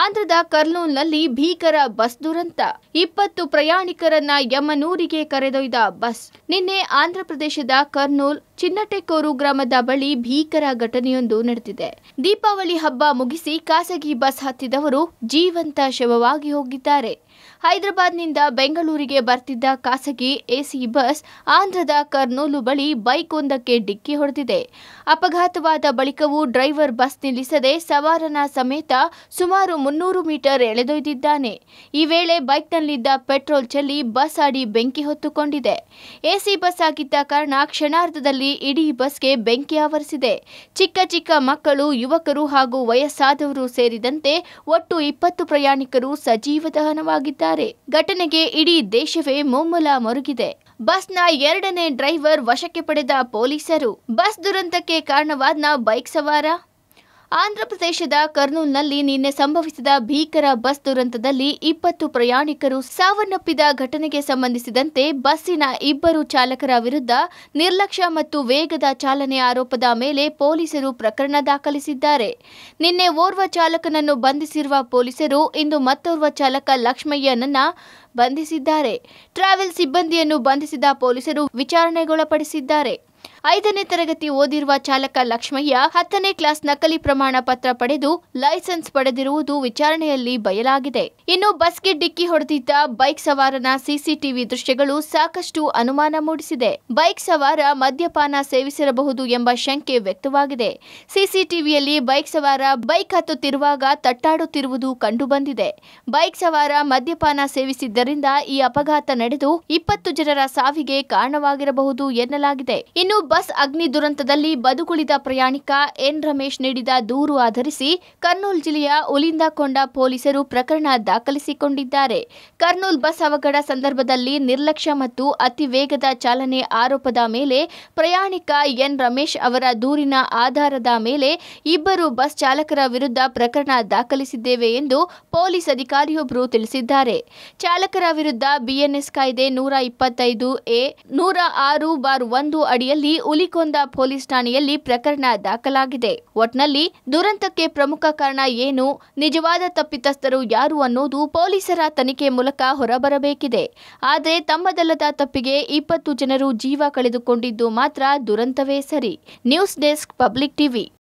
ಆಂಧ್ರದ ಕರ್ನೂಲ್ನಲ್ಲಿ ಭೀಕರ ಬಸ್ ದುರಂತ. 20 ಪ್ರಯಾಣಿಕರನ್ನ ಯಮನೂರಿಗೆ ಕರೆದೊಯ್ದ ಬಸ್. ನಿನ್ನೆ ಆಂಧ್ರಪ್ರದೇಶದ ಕರ್ನೂಲ್ ಚಿನ್ನಟೆಕೋರು ಗ್ರಾಮದ ಬಳಿ ಭೀಕರ ಘಟನೆಯೊಂದು ನಡೆದಿದೆ. ದೀಪಾವಳಿ ಹಬ್ಬ ಮುಗಿಸಿ ಖಾಸಗಿ ಬಸ್ ಹತ್ತಿದವರು ಜೀವಂತ ಶವವಾಗಿ ಹೋಗಿದ್ದಾರೆ. ಹೈದರಾಬಾದ್ನಿಂದ ಬೆಂಗಳೂರಿಗೆ ಬರ್ತಿದ್ದ ಖಾಸಗಿ ಎಸಿ ಬಸ್ ಆಂಧ್ರದ ಕರ್ನೂಲು ಬಳಿ ಬೈಕ್ ಒಂದಕ್ಕೆ ಡಿಕ್ಕಿ ಹೊಡೆದಿದೆ. ಅಪಘಾತವಾದ ಬಳಿಕವೂ ಡ್ರೈವರ್ ಬಸ್ ನಿಲ್ಲಿಸದೆ ಸವಾರನ ಸಮೇತ ಸುಮಾರು 300 ಮೀಟರ್ ಎಳೆದೊಯ್ದಿದ್ದಾನೆ. ಈ ವೇಳೆ ಬೈಕ್ನಲ್ಲಿದ್ದ ಪೆಟ್ರೋಲ್ ಚೆಲ್ಲಿ ಬಸ್ ಅಡಿ ಬೆಂಕಿ ಹೊತ್ತುಕೊಂಡಿದೆ. ಎಸಿ ಬಸ್ ಆಗಿದ್ದ ಕಾರಣ ಕ್ಷಣಾರ್ಧದಲ್ಲಿ ಇಡೀ ಬಸ್ಗೆ ಬೆಂಕಿ ಆವರಿಸಿದೆ. ಚಿಕ್ಕ ಮಕ್ಕಳು, ಯುವಕರು ಹಾಗೂ ವಯಸ್ಸಾದವರು ಸೇರಿದಂತೆ ಒಟ್ಟು 20 ಪ್ರಯಾಣಿಕರು ಸಜೀವ ದಹನವಾಗಿದ್ದಾರೆ. ಘಟನೆಗೆ ಇಡೀ ದೇಶವೇ ಮುಮ್ಮುಲ ಮರುಗಿದೆ. ಬಸ್ನ 2ನೇ ಡ್ರೈವರ್ ವಶಕ್ಕೆ ಪಡೆದ ಪೊಲೀಸರು. ಬಸ್ ದುರಂತಕ್ಕೆ ಕಾರಣವಾದ ಬೈಕ್ ಸವಾರ. ಆಂಧ್ರಪ್ರದೇಶದ ಕರ್ನೂಲ್ನಲ್ಲಿ ನಿನ್ನೆ ಸಂಭವಿಸಿದ ಭೀಕರ ಬಸ್ ದುರಂತದಲ್ಲಿ 20 ಪ್ರಯಾಣಿಕರು ಸಾವನ್ನಪ್ಪಿದ ಘಟನೆಗೆ ಸಂಬಂಧಿಸಿದಂತೆ ಬಸ್ಸಿನ 2 ಚಾಲಕರ ವಿರುದ್ಧ ನಿರ್ಲಕ್ಷ್ಯ ಮತ್ತು ವೇಗದ ಚಾಲನೆ ಆರೋಪದ ಮೇಲೆ ಪೊಲೀಸರು ಪ್ರಕರಣ ದಾಖಲಿಸಿದ್ದಾರೆ. ನಿನ್ನೆ ಓರ್ವ ಚಾಲಕನನ್ನು ಬಂಧಿಸಿರುವ ಪೊಲೀಸರು ಇಂದು ಮತ್ತೋರ್ವ ಚಾಲಕ ಲಕ್ಷ್ಮಯ್ಯನನ್ನ ಬಂಧಿಸಿದ್ದಾರೆ. ಟ್ರಾವೆಲ್ ಸಿಬ್ಬಂದಿಯನ್ನು ಬಂಧಿಸಿದ ಪೊಲೀಸರು ವಿಚಾರಣೆಗೊಳಪಡಿಸಿದ್ದಾರೆ. 5ನೇ ತರಗತಿ ಓದಿರುವ ಚಾಲಕ ಲಕ್ಷ್ಮಯ್ಯ 10ನೇ ಕ್ಲಾಸ್ ನಕಲಿ ಪ್ರಮಾಣ ಪತ್ರ ಪಡೆದು ಲೈಸೆನ್ಸ್ ಪಡೆದಿರುವುದು ವಿಚಾರಣೆಯಲ್ಲಿ ಬಯಲಾಗಿದೆ. ಇನ್ನು ಬಸ್ಗೆ ಡಿಕ್ಕಿ ಹೊಡೆದಿದ್ದ ಬೈಕ್ ಸವಾರನ ಸಿಸಿಟಿವಿ ದೃಶ್ಯಗಳು ಸಾಕಷ್ಟು ಅನುಮಾನ ಮೂಡಿಸಿದೆ. ಬೈಕ್ ಸವಾರ ಮದ್ಯಪಾನ ಸೇವಿಸಿರಬಹುದು ಎಂಬ ಶಂಕೆ ವ್ಯಕ್ತವಾಗಿದೆ. ಸಿಸಿಟಿವಿಯಲ್ಲಿ ಬೈಕ್ ಸವಾರ ಬೈಕ್ ಹತ್ತುತ್ತಿರುವಾಗ ತಟ್ಟಾಡುತ್ತಿರುವುದು ಕಂಡುಬಂದಿದೆ. ಬೈಕ್ ಸವಾರ ಮದ್ಯಪಾನ ಸೇವಿಸಿದ್ದರಿಂದ ಈ ಅಪಘಾತ ನಡೆದು 20 ಜನರ ಸಾವಿಗೆ ಕಾರಣವಾಗಿರಬಹುದು ಎನ್ನಲಾಗಿದೆ. ಇನ್ನು ಬಸ್ ಅಗ್ನಿ ದುರಂತದಲ್ಲಿ ಬದುಕುಳಿದ ಪ್ರಯಾಣಿಕ ಎನ್ ರಮೇಶ್ ನೀಡಿದ ದೂರು ಆಧರಿಸಿ ಕರ್ನೂಲ್ ಜಿಲ್ಲೆಯ ಉಲಿಂದಕೊಂಡ ಪೊಲೀಸರು ಪ್ರಕರಣ ದಾಖಲಿಸಿಕೊಂಡಿದ್ದಾರೆ. ಕರ್ನೂಲ್ ಬಸ್ ಅವಘಡ ಸಂದರ್ಭದಲ್ಲಿ ನಿರ್ಲಕ್ಷ್ಯ ಮತ್ತು ಅತಿ ವೇಗದ ಚಾಲನೆ ಆರೋಪದ ಮೇಲೆ ಪ್ರಯಾಣಿಕ ಎನ್ ರಮೇಶ್ ಅವರ ದೂರಿನ ಆಧಾರದ ಮೇಲೆ 2 ಬಸ್ ಚಾಲಕರ ವಿರುದ್ಧ ಪ್ರಕರಣ ದಾಖಲಿಸಿದ್ದೇವೆ ಎಂದು ಪೊಲೀಸ್ ಅಧಿಕಾರಿಯೊಬ್ಬರು ತಿಳಿಸಿದ್ದಾರೆ. ಚಾಲಕರ ವಿರುದ್ಧ ಬಿಎನ್ಎಸ್ ಕಾಯ್ದೆ 125(a) 106(1) ಅಡಿಯಲ್ಲಿ ಉಲಿಕೊಂದ ಪೊಲೀಸ್ ಠಾಣೆಯಲ್ಲಿ ಪ್ರಕರಣ ದಾಖಲಾಗಿದೆ. ಒಟ್ನಲ್ಲಿ ದುರಂತಕ್ಕೆ ಪ್ರಮುಖ ಕಾರಣ ಏನು, ನಿಜವಾದ ತಪ್ಪಿತಸ್ಥರು ಯಾರು ಅನ್ನೋದು ಪೊಲೀಸರ ತನಿಖೆ ಮೂಲಕ ಹೊರಬರಬೇಕಿದೆ. ಆದರೆ ತಮ್ಮದಲ್ಲದ ತಪ್ಪಿಗೆ 20 ಜನರು ಜೀವ ಕಳೆದುಕೊಂಡಿದ್ದು ಮಾತ್ರ ದುರಂತವೇ ಸರಿ. News desk, public TV.